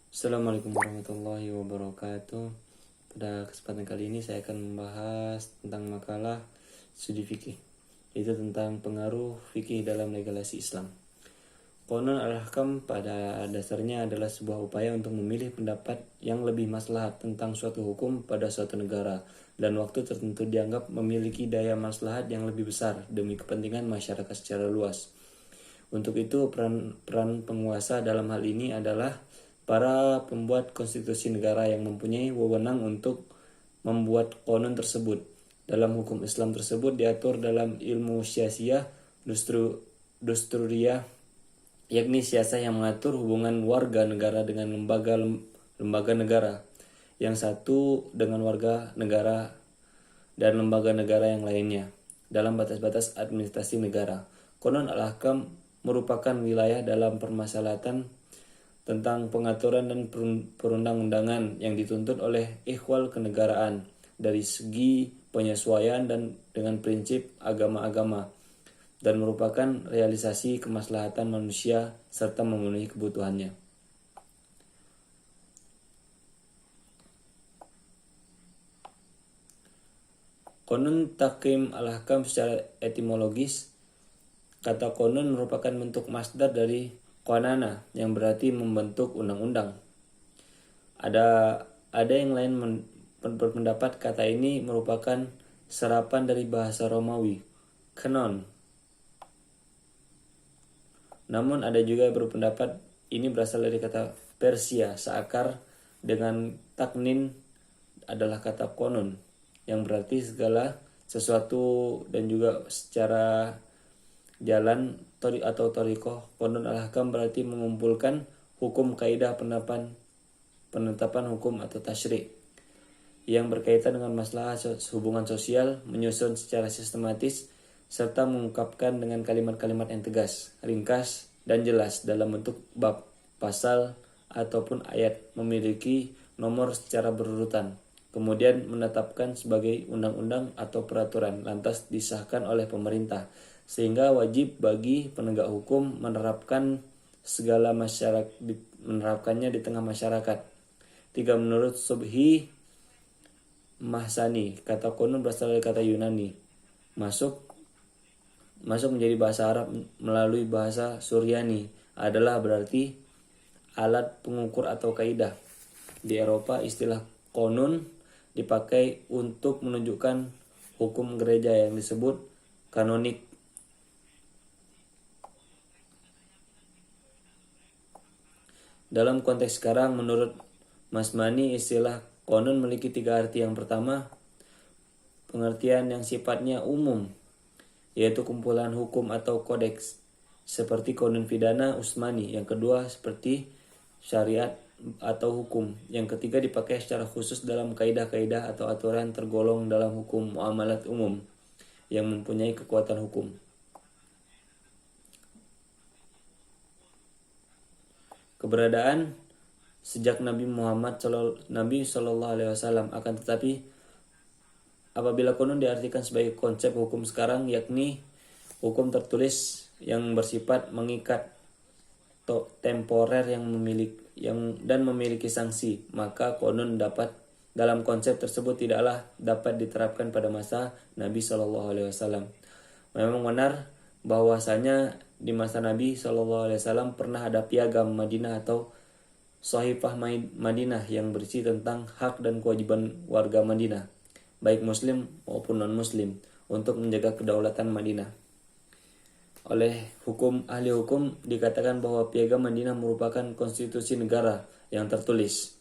Assalamualaikum warahmatullahi wabarakatuh. Pada kesempatan kali ini saya akan membahas tentang makalah studi fikih, yaitu tentang pengaruh fikih dalam legalasi Islam. Qanun al-Ahkam pada dasarnya adalah sebuah upaya untuk memilih pendapat yang lebih maslahat tentang suatu hukum pada suatu negara dan waktu tertentu dianggap memiliki daya maslahat yang lebih besar demi kepentingan masyarakat secara luas. Untuk itu peran penguasa dalam hal ini adalah para pembuat konstitusi negara yang mempunyai wewenang untuk membuat qanun tersebut. Dalam hukum Islam tersebut diatur dalam ilmu syiasiyah dusturiyah, yakni siasah yang mengatur hubungan warga negara dengan lembaga negara, yang satu dengan warga negara dan lembaga negara yang lainnya dalam batas-batas administrasi negara. Qanun al-Ahkam merupakan wilayah dalam permasalahan tentang pengaturan dan perundang-undangan yang dituntut oleh ikhwal kenegaraan dari segi penyesuaian dan dengan prinsip agama-agama dan merupakan realisasi kemaslahatan manusia serta memenuhi kebutuhannya. Qanun Tahkim al-Ahkam secara etimologis, kata qanun merupakan bentuk masdar dari qanana yang berarti membentuk undang-undang. Ada yang lain berpendapat kata ini merupakan serapan dari bahasa Romawi, kanon. Namun ada juga yang berpendapat ini berasal dari kata Persia, seakar dengan taknin adalah kata konon, yang berarti segala sesuatu dan juga secara jalan atau torikoh. Qanun al-Ahkam berarti mengumpulkan hukum kaidah penetapan hukum atau tasyri' yang berkaitan dengan masalah hubungan sosial, menyusun secara sistematis, serta mengungkapkan dengan kalimat-kalimat yang tegas, ringkas, dan jelas dalam bentuk bab, pasal, ataupun ayat, memiliki nomor secara berurutan, kemudian menetapkan sebagai undang-undang atau peraturan, lantas disahkan oleh pemerintah, sehingga wajib bagi penegak hukum menerapkannya di tengah masyarakat. 3. Menurut Subhi Mahsani, kata qanun berasal dari kata Yunani, masuk menjadi bahasa Arab melalui bahasa Suryani, adalah berarti alat pengukur atau kaidah. Di Eropa, istilah qanun dipakai untuk menunjukkan hukum gereja yang disebut kanonik. Dalam konteks sekarang, menurut Masmani, istilah qanun memiliki 3 arti. Yang pertama, pengertian yang sifatnya umum, yaitu kumpulan hukum atau kodeks, seperti qanun pidana Utsmani. Yang kedua, seperti syariat atau hukum. Yang ketiga, dipakai secara khusus dalam kaidah-kaidah atau aturan tergolong dalam hukum muamalat umum yang mempunyai kekuatan hukum. Keberadaan sejak Nabi Shallallahu Alaihi Wasallam, akan tetapi apabila qanun diartikan sebagai konsep hukum sekarang, yakni hukum tertulis yang bersifat mengikat, temporer dan memiliki sanksi, maka qanun dalam konsep tersebut tidaklah dapat diterapkan pada masa Nabi Shallallahu Alaihi Wasallam. Memang benar bahwasanya di masa Nabi SAW pernah ada piagam Madinah atau Shahifah Madinah yang berisi tentang hak dan kewajiban warga Madinah, baik muslim maupun non-muslim, untuk menjaga kedaulatan Madinah. Oleh ahli hukum dikatakan bahwa piagam Madinah merupakan konstitusi negara yang tertulis.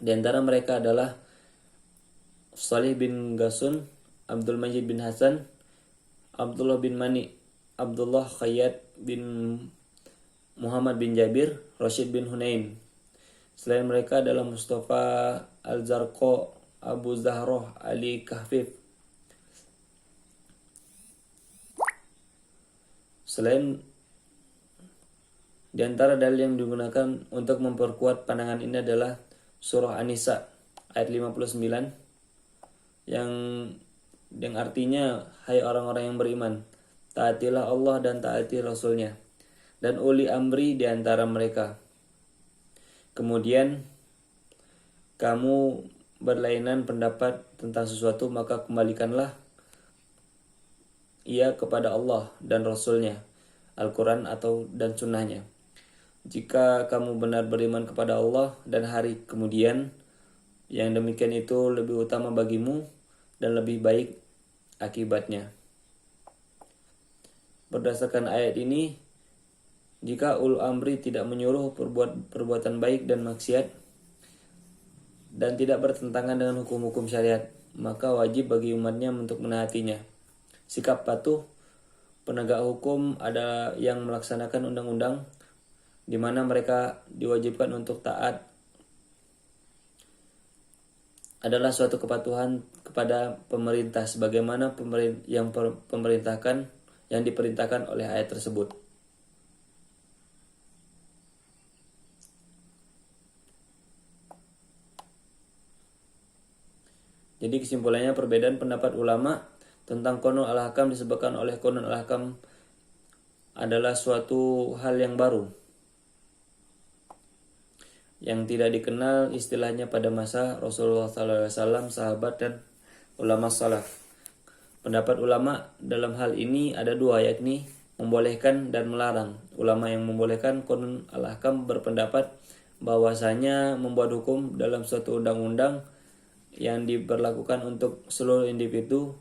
Di antara mereka adalah Salih bin Gasun, Abdul Majid bin Hasan, Abdullah bin Mani, Abdullah Khayyat bin Muhammad bin Jabir, Rashid bin Hunain. Selain mereka adalah Mustafa Al-Zarqa, Abu Zahroh, Ali Kahfif. Selain di antara dalil yang digunakan untuk memperkuat pandangan ini adalah Surah An-Nisa ayat 59 yang yang artinya hai orang-orang yang beriman, taatilah Allah dan taati Rasulnya dan uli amri di antara mereka. Kemudian kamu berlainan pendapat tentang sesuatu, maka kembalikanlah ia kepada Allah dan Rasulnya, Al-Quran dan sunnahnya. Jika kamu benar beriman kepada Allah dan hari kemudian, yang demikian itu lebih utama bagimu dan lebih baik akibatnya. Berdasarkan ayat ini, jika ulul amri tidak menyuruh perbuatan baik dan maksiat dan tidak bertentangan dengan hukum-hukum syariat, maka wajib bagi umatnya untuk menaatinya. Sikap patuh penegak hukum ada yang melaksanakan undang-undang di mana mereka diwajibkan untuk taat adalah suatu kepatuhan kepada pemerintah sebagaimana yang diperintahkan oleh ayat tersebut. Jadi kesimpulannya, perbedaan pendapat ulama tentang Qanun al-Ahkam disebabkan oleh Qanun al-Ahkam adalah suatu hal yang baru yang tidak dikenal istilahnya pada masa Rasulullah SAW, sahabat dan ulama salaf. Pendapat ulama dalam hal ini ada dua, yakni membolehkan dan melarang. Ulama yang membolehkan Qanun al-Ahkam berpendapat bahwasanya membuat hukum dalam suatu undang-undang yang diberlakukan untuk seluruh individu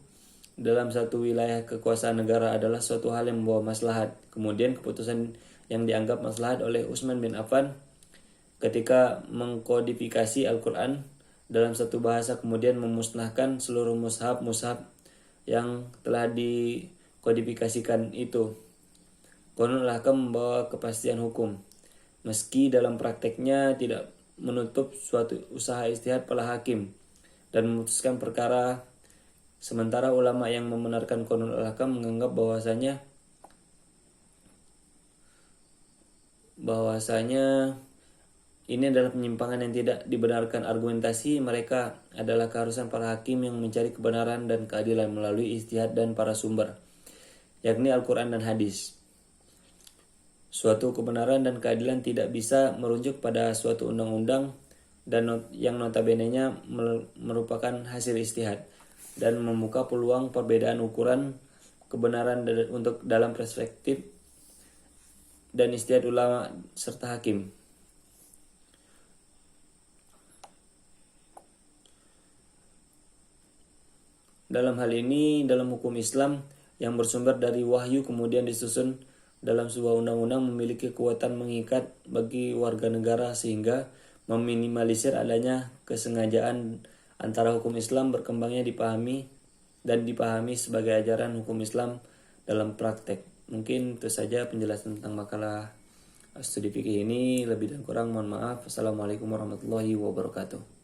dalam satu wilayah kekuasaan negara adalah suatu hal yang membawa maslahat. Kemudian keputusan yang dianggap maslahat oleh Utsman bin Affan ketika mengkodifikasi Al-Quran dalam satu bahasa, kemudian memusnahkan seluruh mushaf yang telah dikodifikasikan itu. Qanun al-Ahkam membawa kepastian hukum, meski dalam prakteknya tidak menutup suatu usaha ijtihad para hakim dan memutuskan perkara. Sementara ulama yang membenarkan Qanun al-Ahkam menganggap bahwasanya ini adalah penyimpangan yang tidak dibenarkan. Argumentasi mereka adalah keharusan para hakim yang mencari kebenaran dan keadilan melalui ijtihad dan para sumber, yakni Al-Quran dan hadis. Suatu kebenaran dan keadilan tidak bisa merujuk pada suatu undang-undang dan yang notabene-nya merupakan hasil ijtihad dan membuka peluang perbedaan ukuran kebenaran untuk dalam perspektif dan ijtihad ulama serta hakim. Dalam hal ini, dalam hukum Islam yang bersumber dari wahyu kemudian disusun dalam sebuah undang-undang memiliki kekuatan mengikat bagi warga negara sehingga meminimalisir adanya kesengajaan antara hukum Islam berkembangnya dipahami sebagai ajaran hukum Islam dalam praktek. Mungkin itu saja penjelasan tentang makalah studi fikih ini. Lebih dan kurang mohon maaf. Assalamualaikum warahmatullahi wabarakatuh.